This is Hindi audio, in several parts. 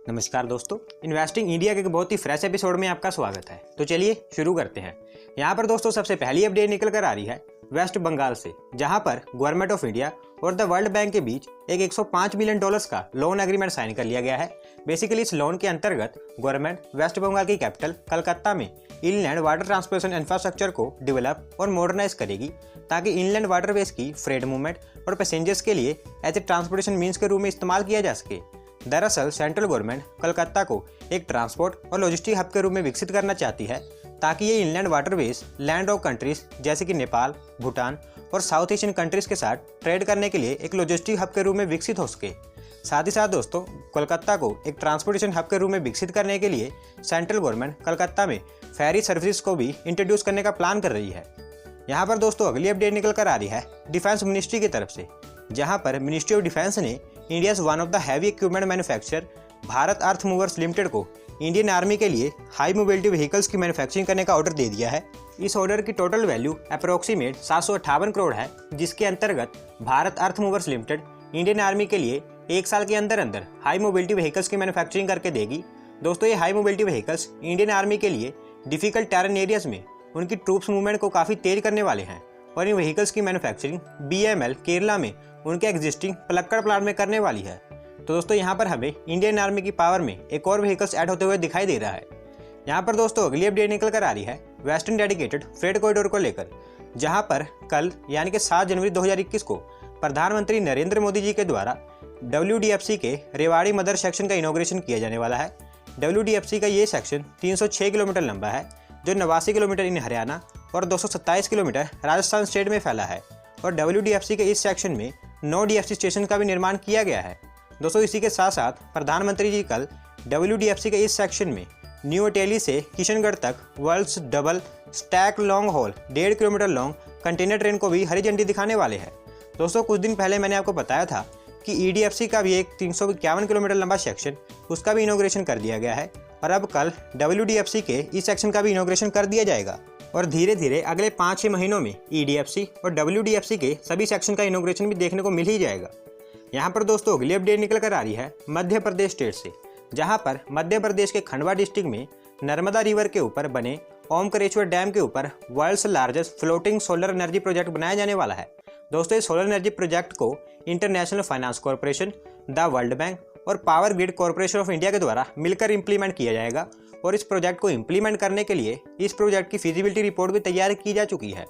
नमस्कार दोस्तों, इन्वेस्टिंग इंडिया के एक बहुत ही फ्रेश एपिसोड में आपका स्वागत है। तो चलिए शुरू करते हैं। यहाँ पर दोस्तों सबसे पहली अपडेट निकल कर आ रही है वेस्ट बंगाल से, जहाँ पर गवर्नमेंट ऑफ इंडिया और द वर्ल्ड बैंक के बीच एक $105 मिलियन का लोन एग्रीमेंट साइन कर लिया गया है। बेसिकली इस लोन के अंतर्गत गवर्नमेंट वेस्ट बंगाल की कैपिटल कलकत्ता में इनलैंड वाटर ट्रांसपोर्टेशन इंफ्रास्ट्रक्चर को डेवलप और मॉडर्नाइज करेगी, ताकि इनलैंड वाटरवेज की फ्रेट मूवमेंट और पैसेंजर्स के लिए एज ए ट्रांसपोर्टेशन मीन्स के रूप में इस्तेमाल किया जा सके। दरअसल सेंट्रल गवर्नमेंट कलकत्ता को एक ट्रांसपोर्ट और लॉजिस्टिक हब के रूप में विकसित करना चाहती है, ताकि ये inland waterways land of countries जैसे कि नेपाल, भूटान और साउथ एशियन कंट्रीज के साथ ट्रेड करने के लिए एक लॉजिस्टिक हब के रूप में विकसित हो सके। साथ ही साथ दोस्तों, कोलकाता को एक ट्रांसपोर्टेशन हब के रूप में विकसित करने के लिए सेंट्रल गवर्नमेंट कलकत्ता में फेरी सर्विसेज को भी इंट्रोड्यूस करने का प्लान कर रही है। यहाँ पर दोस्तों अगली अपडेट निकल कर आ रही है डिफेंस मिनिस्ट्री की तरफ से, जहाँ पर मिनिस्ट्री ऑफ डिफेंस ने India's one of the heavy equipment manufacturer Bharat earth movers limited को इंडियन आर्मी के लिए हाई मोबिलिटी व्हीकल्स की मैन्युफैक्चरिंग करने का ऑर्डर दे दिया है। इस ऑर्डर की टोटल वैल्यू अप्रोक्सीमेट 758 करोड़ है, जिसके अंतर्गत भारत अर्थ मूवर्स लिमिटेड इंडियन आर्मी के लिए एक साल के अंदर अंदर हाई मोबिलिटी व्हीकल्स की मैन्युफैक्चरिंग करके देगी। दोस्तों, ये high mobility vehicles Indian army के लिए डिफिकल्ट टेरेन एरियाज में उनकी ट्रूप्स मूवमेंट को काफ़ी तेज करने वाले हैं, और इन व्हीकल्स की मैन्युफैक्चरिंग BML केरला में उनके एग्जिस्टिंग पलक्कड़ प्लांट में करने वाली है। तो दोस्तों यहाँ पर हमें इंडियन आर्मी की पावर में एक और व्हीकल्स ऐड होते हुए दिखाई दे रहा है। यहाँ पर दोस्तों अगली अपडेट निकल कर आ रही है वेस्टर्न डेडिकेटेड फ्रेट कॉरिडोर को लेकर, जहाँ पर कल यानी कि 7 जनवरी 2021 को प्रधानमंत्री नरेंद्र मोदी जी के द्वारा WDFC के रेवाड़ी मदर सेक्शन का इनॉग्रेशन किया जाने वाला है। WDFC का ये सेक्शन 306 किलोमीटर लंबा है, जो 89 किलोमीटर इन हरियाणा और 227 किलोमीटर राजस्थान स्टेट में फैला है। और WDFC के इस सेक्शन में 9 DFC स्टेशन का भी निर्माण किया गया है। दोस्तों, इसी के साथ साथ प्रधानमंत्री जी कल WDFC के इस सेक्शन में न्यू अटेली से किशनगढ़ तक world's double stack long haul 1.5 kilometre long container train को भी हरी झंडी दिखाने वाले हैं। दोस्तों, कुछ दिन पहले मैंने आपको बताया था कि EDFC का भी एक 351 किलोमीटर लंबा सेक्शन, उसका भी इनॉग्रेशन कर दिया गया है, और अब कल WDFC के इस सेक्शन का भी इनॉग्रेशन कर दिया जाएगा। और धीरे धीरे अगले 5-6 महीनों में EDFC और WDFC के सभी सेक्शन का इनॉग्रेशन भी देखने को मिल ही जाएगा। यहाँ पर दोस्तों अगली अपडेट निकल कर आ रही है मध्य प्रदेश स्टेट से, जहाँ पर मध्य प्रदेश के खंडवा डिस्ट्रिक्ट में नर्मदा रिवर के ऊपर बने ओमकारेश्वर डैम के ऊपर world's largest floating solar energy project बनाया जाने वाला है। दोस्तों, इस सोलर एनर्जी प्रोजेक्ट को international finance corporation, the world bank और power grid corporation of India के द्वारा मिलकर इंप्लीमेंट किया जाएगा। और इस प्रोजेक्ट को इंप्लीमेंट करने के लिए इस प्रोजेक्ट की फिजिबिलिटी रिपोर्ट भी तैयार की जा चुकी है।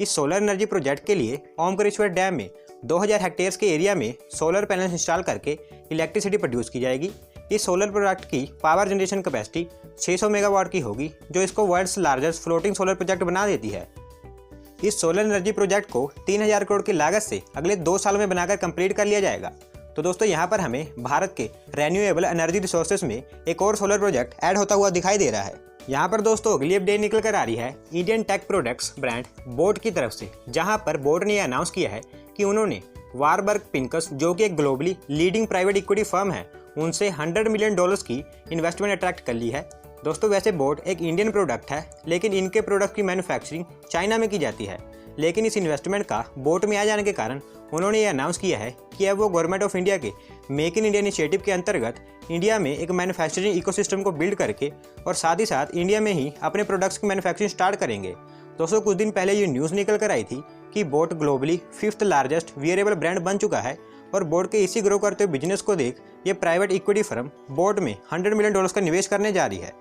इस सोलर एनर्जी प्रोजेक्ट के लिए ओमकारेश्वर डैम में 2000 हेक्टेयर्स के एरिया में सोलर पैनल इंस्टॉल करके इलेक्ट्रिसिटी प्रोड्यूस की जाएगी। इस सोलर प्रोजेक्ट की पावर जनरेशन कैपेसिटी 600 मेगावाट की होगी, जो इसको world's largest floating solar project बना देती है। इस सोलर एनर्जी प्रोजेक्ट को 3000 करोड़ की लागत से अगले 2 साल में बनाकर कंप्लीट कर लिया जाएगा। तो दोस्तों, यहाँ पर हमें भारत के रेन्यूएबल एनर्जी रिसोर्सेज में एक और सोलर प्रोजेक्ट ऐड होता हुआ दिखाई दे रहा है। यहाँ पर दोस्तों अगली अपडेट निकल कर आ रही है Indian tech products brand boat की तरफ से, जहाँ पर बोट ने यह अनाउंस किया है कि उन्होंने वारबर्ग पिंकस, जो कि एक globally leading private equity firm है, उनसे $100 मिलियन की इन्वेस्टमेंट अट्रैक्ट कर ली है। दोस्तों, वैसे बोट एक इंडियन प्रोडक्ट है, लेकिन इनके प्रोडक्ट की मैन्युफैक्चरिंग चाइना में की जाती है। लेकिन इस इन्वेस्टमेंट का बोट में आ जाने के कारण उन्होंने ये अनाउंस किया है कि अब वो गवर्नमेंट ऑफ इंडिया के मेक इन इंडिया इनिशिएटिव के अंतर्गत इंडिया में एक मैन्युफैक्चरिंग इकोसिस्टम को बिल्ड करके और साथ ही साथ इंडिया में ही अपने प्रोडक्ट्स की मैन्युफैक्चरिंग स्टार्ट करेंगे। दोस्तों, कुछ दिन पहले ये न्यूज़ निकल कर आई थी कि boat globally 5th largest wearable brand बन चुका है, और बोट के इसी ग्रो करते हुए बिजनेस को देख ये प्राइवेट इक्विटी फर्म बोट में $100 मिलियन का निवेश करने जा रही है।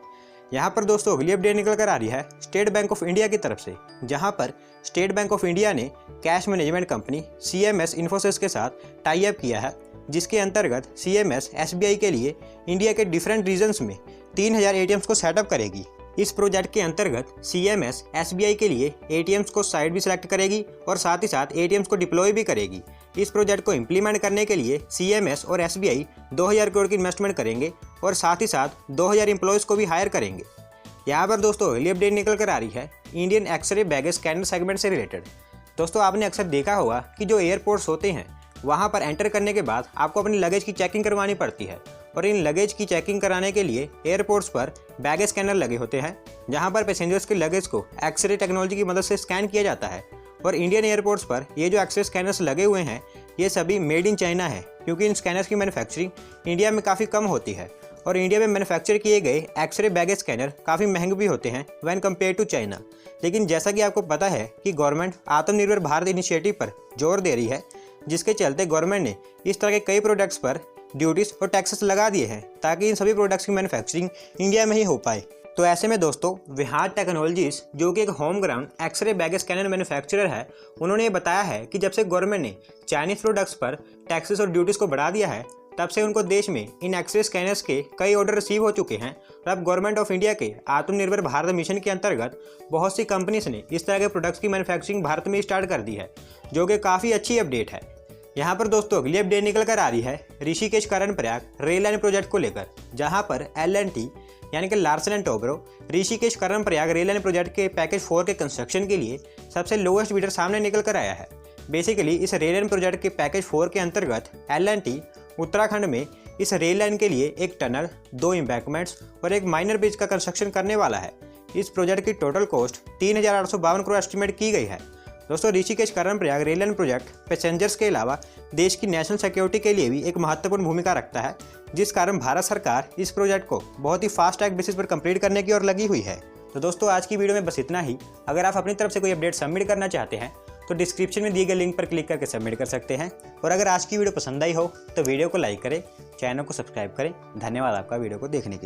यहाँ पर दोस्तों अगली अपडेट निकल कर आ रही है स्टेट बैंक ऑफ इंडिया की तरफ से, जहाँ पर स्टेट बैंक ऑफ इंडिया ने cash management company CMS Infosys के साथ टाई अप किया है, जिसके अंतर्गत CMS SBI के लिए इंडिया के डिफरेंट रीजन्स में 3000 ATMs को सेटअप करेगी। इस प्रोजेक्ट के अंतर्गत CMS SBI के लिए ATMs को साइट भी सिलेक्ट करेगी और साथ ही साथ ATMs को डिप्लॉय भी करेगी। इस प्रोजेक्ट को इम्प्लीमेंट करने के लिए CMS और SBI 2000 करोड़ की इन्वेस्टमेंट करेंगे और साथ ही साथ 2000 एम्प्लॉयज़ को भी हायर करेंगे। यहाँ पर दोस्तों अगली अपडेट निकल कर आ रही है Indian X-ray baggage scanner segment से रिलेटेड। दोस्तों, आपने अक्सर देखा होगा कि जो एयरपोर्ट्स होते हैं वहाँ पर एंटर करने के बाद आपको अपनी लगेज की चेकिंग करवानी पड़ती है, और इन लगेज की चेकिंग कराने के लिए एयरपोर्ट्स पर बैगेज स्कैनर लगे होते हैं, जहाँ पर पैसेंजर्स के लगेज को एक्सरे टेक्नोलॉजी की मदद से स्कैन किया जाता है। और इंडियन एयरपोर्ट्स पर ये जो एक्सरे स्कैनर्स लगे हुए हैं, ये सभी मेड इन चाइना है, क्योंकि इन स्कैनर्स की मैन्युफैक्चरिंग इंडिया में काफ़ी कम होती है और इंडिया में मैन्युफैक्चर किए गए एक्सरे बैगेज स्कैनर काफ़ी महंगे भी होते हैं व्हेन कंपेयर टू चाइना। लेकिन जैसा कि आपको पता है कि गवर्नमेंट आत्मनिर्भर भारत इनिशिएटिव पर जोर दे रही है, जिसके चलते गवर्नमेंट ने इस तरह के कई प्रोडक्ट्स पर ड्यूटीज और टैक्सेस लगा दिए हैं ताकि इन सभी प्रोडक्ट्स की मैन्युफैक्चरिंग इंडिया में ही हो पाए। तो ऐसे में दोस्तों विहार टेक्नोलॉजीज, जो कि एक home ground X-ray baggage scanner manufacturer है, उन्होंने ये बताया है कि जब से गवर्नमेंट ने चाइनीज प्रोडक्ट्स पर टैक्सेस और ड्यूटीज को बढ़ा दिया है, तब से उनको देश में इन एक्सरे स्कैनर्स के कई ऑर्डर रिसीव हो चुके हैं और अब गवर्नमेंट ऑफ इंडिया के आत्मनिर्भर भारत मिशन के अंतर्गत बहुत सी कंपनीज ने इस तरह के प्रोडक्ट्स की मैन्युफैक्चरिंग भारत में स्टार्ट कर दी है, जो कि काफ़ी अच्छी अपडेट है। यहाँ पर दोस्तों अगली अपडेट निकल कर आ रही है Rishikesh Karnaprayag rail line project को लेकर, जहाँ पर L&T यानी कि Larsen and Toubro Rishikesh Karnaprayag rail line project के पैकेज 4 के कंस्ट्रक्शन के लिए सबसे लोएस्ट बिडर सामने निकल कर आया है। बेसिकली इस रेल लाइन प्रोजेक्ट के पैकेज 4 के अंतर्गत L&T उत्तराखंड में इस रेल लाइन के लिए एक टनल, 2 एम्बैंकमेंट्स और एक माइनर ब्रिज का कंस्ट्रक्शन करने वाला है। इस प्रोजेक्ट की टोटल कॉस्ट 3,852 करोड़ एस्टिमेट की गई है। दोस्तों Rishikesh Karnaprayag rail line project passengers के अलावा देश की नेशनल सिक्योरिटी के लिए भी एक महत्वपूर्ण भूमिका रखता है, जिस कारण भारत सरकार इस प्रोजेक्ट को बहुत ही फास्ट ट्रैक बेसिस पर कंप्लीट करने की ओर लगी हुई है। तो दोस्तों आज की वीडियो में बस इतना ही। अगर आप अपनी तरफ से कोई अपडेट सबमिट करना चाहते हैं तो डिस्क्रिप्शन में दिए गए लिंक पर क्लिक करके सबमिट कर सकते हैं। और अगर आज की वीडियो पसंद आई हो तो वीडियो को लाइक करें, चैनल को सब्सक्राइब करें। धन्यवाद आपका वीडियो को देखने के लिए।